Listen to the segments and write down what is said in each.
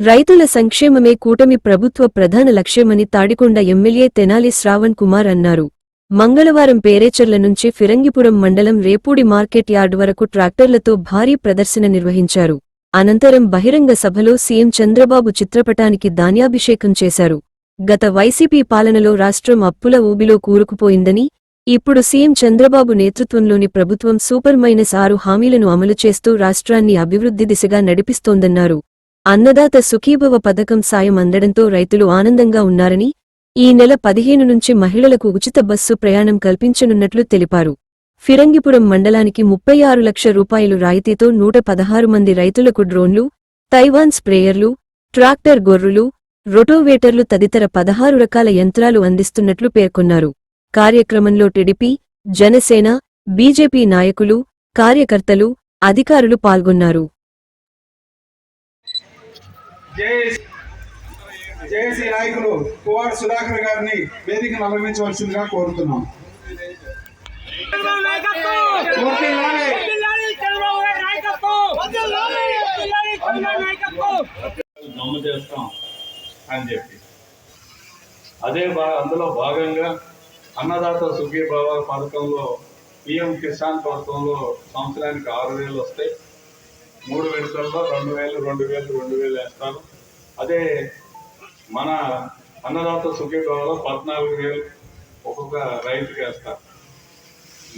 రైతుల సంక్షేమమే కూటమి ప్రభుత్వ ప్రధాన లక్ష్యమని తాడికొండ ఎమ్మెల్యే తెనాలి శ్రావణ్ కుమార్ అన్నారు. మంగళవారం పేరేచర్ల నుంచి ఫిరంగిపురం మండలం రేపూడి మార్కెట్ యార్డ్ వరకు ట్రాక్టర్లతో భారీ ప్రదర్శన నిర్వహించారు. అనంతరం బహిరంగ సభలో సీఎం చంద్రబాబు చిత్రపటానికి ధాన్యాభిషేకం చేశారు. గత వైసీపీ పాలనలో రాష్ట్రం అప్పుల ఊబిలో కూరుకుపోయిందని, ఇప్పుడు సీఎం చంద్రబాబు నేతృత్వంలోని ప్రభుత్వం సూపర్-6 హామీలను అమలు చేస్తూ రాష్ట్రాన్ని అభివృద్ధి దిశగా నడిపిస్తోందన్నారు. అన్నదాత సుఖీభవ పథకం సాయం అందడంతో రైతులు ఆనందంగా ఉన్నారని, ఈ నెల 15 నుంచి మహిళలకు ఉచిత బస్సు ప్రయాణం కల్పించనున్నట్లు తెలిపారు. ఫిరంగిపురం మండలానికి 36 లక్షల రూపాయలు రాయితీతో 116 మంది రైతులకు డ్రోన్లు, తైవాన్ స్ప్రేయర్లు, ట్రాక్టర్ గొర్రులు, రొటోవేటర్లు తదితర 16 రకాల యంత్రాలు అందిస్తున్నట్లు పేర్కొన్నారు. కార్యక్రమంలో టీడీపీ, జనసేన, బీజేపీ నాయకులు, కార్యకర్తలు, అధికారులు పాల్గొన్నారు. జేఏసీ నాయకులు పువ్వాడ సుధాకర్ గారిని వేదికను అలంకరించవలసిందిగా కోరుతున్నాం. నమ్ము చేస్తాం అని చెప్పి అందులో భాగంగా అన్నదాత సుఖీభావ పథకంలో పిఎం కిసాన్ పథకంలో సంవత్సరానికి 6,000 వస్తాయి. 3 విడతల్లో 2,000, 2,000, 2,000 వేస్తారు. అదే మన అన్నదాత సుఖీభావలో 14,000 ఒక్కొక్క రైతుకి వేస్తారు.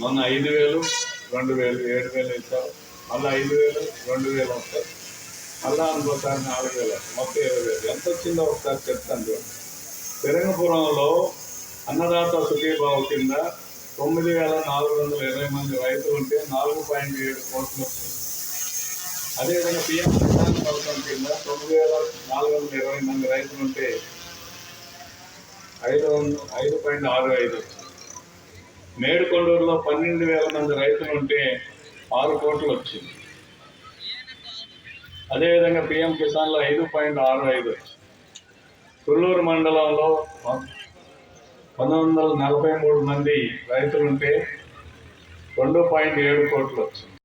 మొన్న 5,000, 2,000, 7,000 వేస్తారు. మళ్ళీ 5,000, 2,000 వస్తారు. మళ్ళా ఇంకోసారి 4,000, మొత్తం 20,000. ఎంత వచ్చిందో ఒకసారి చెప్తాను. ఫిరంగిపురంలో అన్నదాత సుఖీభావ కింద 9,420 మంది రైతులు ఉంటే 4.7 కోట్లు వచ్చింది. అదేవిధంగా పిఎం కిసాన్ పథకం కింద 9,420 మంది రైతులు ఉంటే 5.65 మేడుకొండూరులో 12,000 మంది రైతులు ఉంటే 6 కోట్లు వచ్చింది. అదేవిధంగా పిఎం కిసాన్లో 5.65 తుళ్ళూరు మండలంలో 1943 మంది రైతులుంటే 2.7 కోట్లు వచ్చింది.